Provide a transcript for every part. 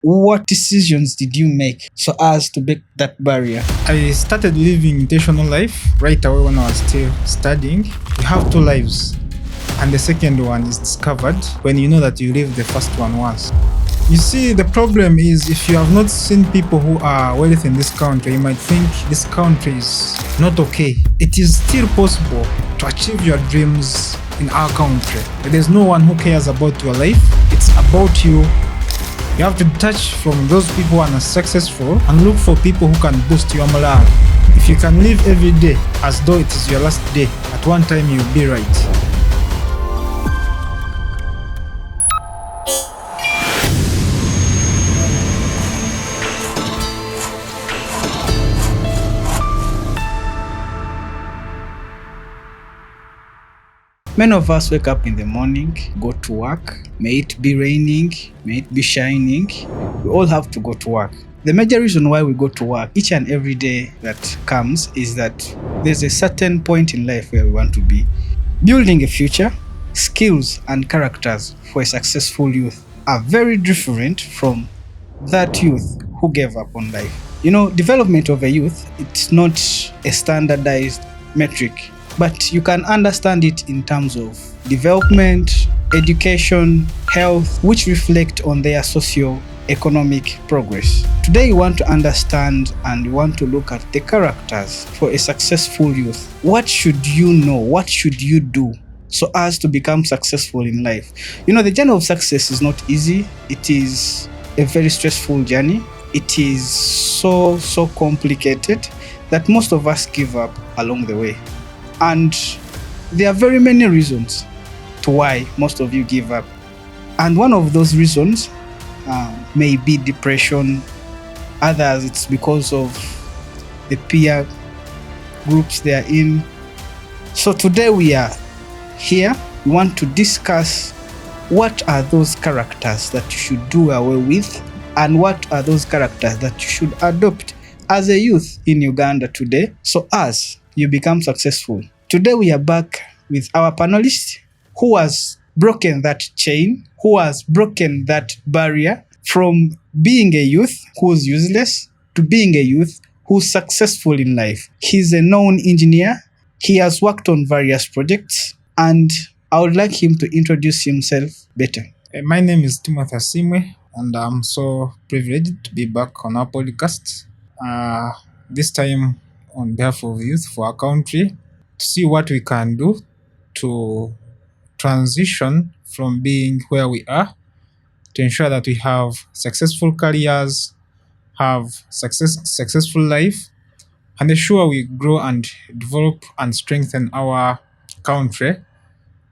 What decisions did you make so as to break that barrier? I started living intentional life right away when I was still studying. You have two lives, and the second one is discovered when you know that you live the first one once. You see, the problem is if you have not seen people who are wealthy in this country, you might think this country is not okay. It is still possible to achieve your dreams in our country. There's no one who cares about your life. It's about you. You have to detach from those people who are not successful and look for people who can boost your morale. If you can live every day as though it is your last day, at one time you'll be right. Many of us wake up in the morning, go to work. May it be raining, may it be shining. We all have to go to work. The major reason why we go to work each and every day that comes is that there's a certain point in life where we want to be. Building a future, skills and characters for a successful youth are very different from that youth who gave up on life. Development of a youth, it's not a standardized metric, but you can understand it in terms of development, education, health, which reflect on their socio-economic progress. Today we want to understand and we want to look at the characters for a successful youth. What should you know? What should you do so as to become successful in life? The journey of success is not easy. It is a very stressful journey. It is so complicated that most of us give up along the way. And there are very many reasons to why most of you give up. And one of those reasons may be depression. Others, it's because of the peer groups they are in. So today we are here. We want to discuss what are those characters that you should do away with and what are those characters that you should adopt as a youth in Uganda today so as you become successful. Today we are back with our panelist who has broken that chain, who has broken that barrier from being a youth who's useless to being a youth who's successful in life. He's a known engineer. He has worked on various projects, and I would like him to introduce himself better. My name is Timothy Asimwe, and I'm so privileged to be back on our podcast. This time on behalf of youth for our country, to see what we can do to transition from being where we are to ensure that we have successful careers, have successful life, and ensure we grow and develop and strengthen our country.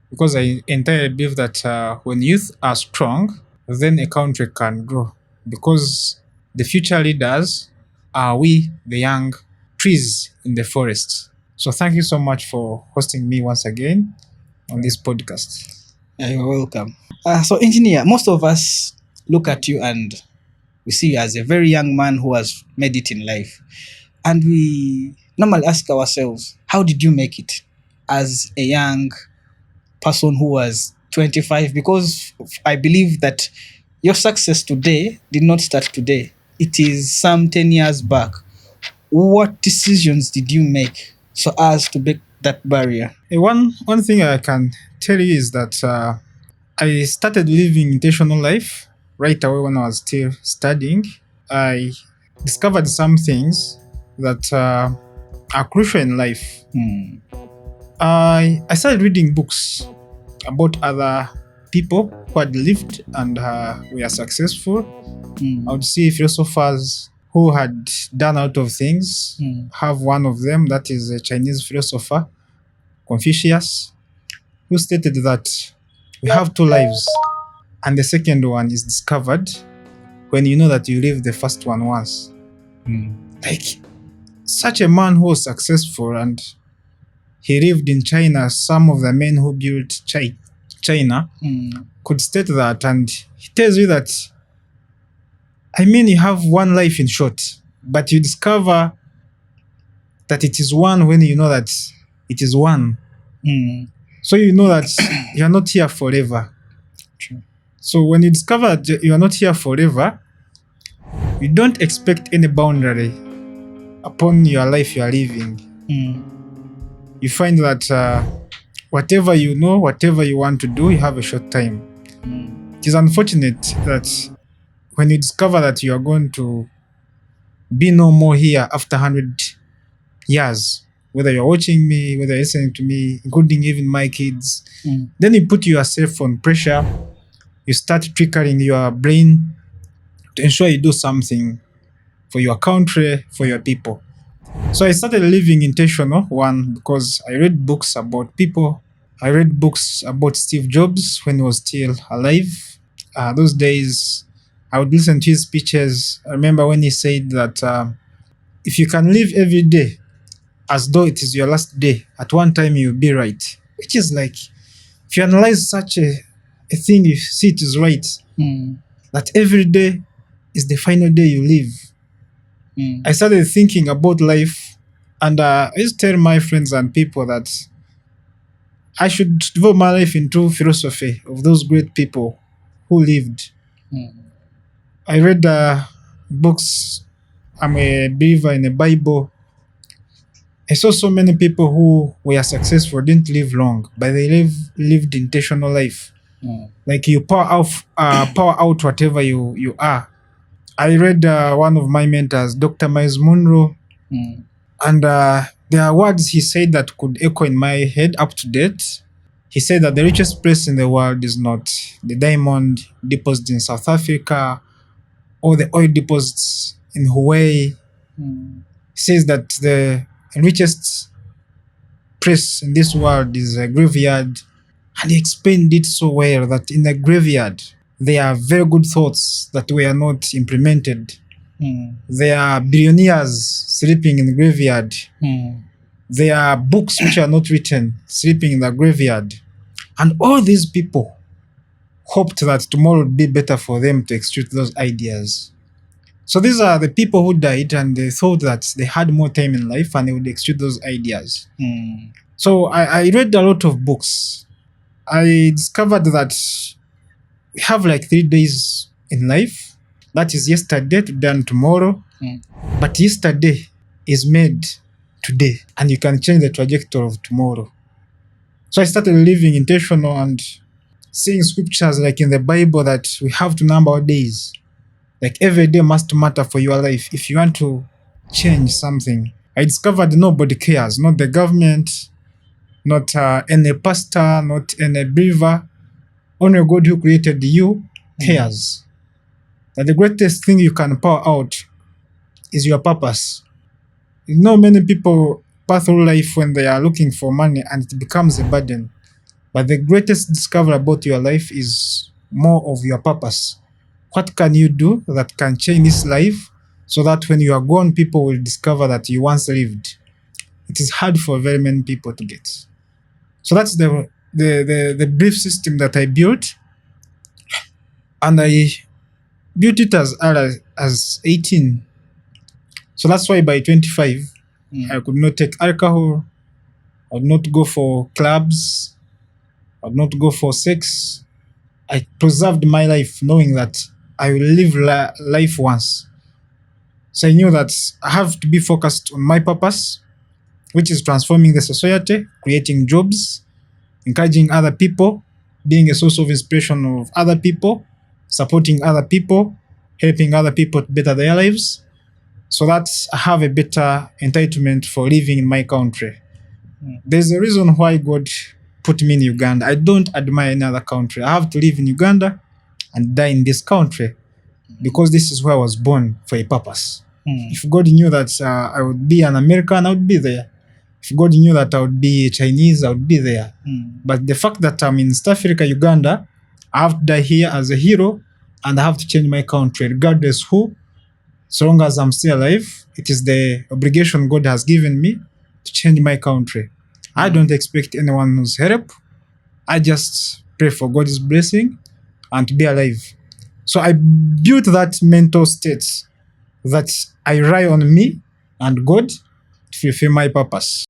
Because I entirely believe that when youth are strong, then a country can grow. Because the future leaders are we, the young trees in the forest. So thank you so much for hosting me once again on this podcast. You're welcome. So engineer, most of us look at you and we see you as a very young man who has made it in life. And we normally ask ourselves, how did you make it as a young person who was 25? Because I believe that your success today did not start today. It is some 10 years back. What decisions did you make so as to break that barrier? One thing I can tell you is that I started living intentional life right away when I was still studying. I discovered some things that are crucial in life. I started reading books about other people who had lived and were successful. I would see philosophers who had done a lot of things. Have one of them, that is a Chinese philosopher, Confucius, who stated that we have two lives, and the second one is discovered when you know that you live the first one once. Like, such a man who was successful and he lived in China. Some of the men who built China could state that, and he tells you that, you have one life in short, but you discover that it is one when you know that it is one. So you know that you are not here forever. True. So when you discover that you are not here forever, You don't expect any boundary upon your life you are living. You find that whatever you know, whatever you want to do, you have a short time. It is unfortunate that when you discover that you are going to be no more here after 100 years, whether you're watching me, whether you're listening to me, including even my kids, then you put yourself on pressure. You start triggering your brain to ensure you do something for your country, for your people. So I started living intentional, one, because I read books about people. I read books about Steve Jobs when he was still alive. Those days, I would listen to his speeches. I remember when he said that if you can live every day as though it is your last day, at one time you'll be right. Which is like, if you analyze such a thing, you see it is right. That every day is the final day you live. I started thinking about life, and I used to tell my friends and people that I should devote my life into philosophy of those great people who lived. I read books. I'm a believer in the Bible. I saw so many people who were successful didn't live long, but they lived intentional life. Like you pour out whatever you are. I read one of my mentors, Dr. Miles Monroe, and there are words he said that could echo in my head up to date. He said that the richest place in the world is not the diamond deposits in South Africa or the oil deposits in Hawaii. He says that the richest place in this world is a graveyard. And he explained it so well that in the graveyard, there are very good thoughts that were not implemented. There are billionaires sleeping in the graveyard. There are books which are not written sleeping in the graveyard. And all these people hoped that tomorrow would be better for them to execute those ideas. So these are the people who died and they thought that they had more time in life and they would execute those ideas. So I read a lot of books. I discovered that we have like 3 days in life. That is yesterday, today, and tomorrow. But yesterday is made today, and you can change the trajectory of tomorrow. So I started living intentional and seeing scriptures like in the Bible that we have to number our days. Like every day must matter for your life if you want to change something. I discovered nobody cares, not the government, not any pastor, not any believer. Only God who created you cares. That the greatest thing you can pour out is your purpose. You know, many people pass through life when they are looking for money and it becomes a burden. But the greatest discovery about your life is more of your purpose. What can you do that can change this life so that when you are gone, people will discover that you once lived? It is hard for very many people to get. So that's the belief system that I built. And I built it as early as 18. So that's why by 25, I could not take alcohol. I would not go for clubs. I would not go for sex. I preserved my life knowing that I will live life once. So I knew that I have to be focused on my purpose, which is transforming the society, creating jobs, encouraging other people, being a source of inspiration of other people, supporting other people, helping other people to better their lives, so that I have a better entitlement for living in my country. There's a reason why God put me in Uganda. I don't admire any other country. I have to live in Uganda and die in this country because this is where I was born for a purpose. If God knew that I would be an American, I would be there. If God knew that I would be Chinese, I would be there. But the fact that I'm in South Africa, Uganda, I have to die here as a hero and I have to change my country regardless who. So long as I'm still alive, it is the obligation God has given me to change my country. I don't expect anyone's help. I just pray for God's blessing and to be alive. So I built that mental state that I rely on me and God to fulfill my purpose.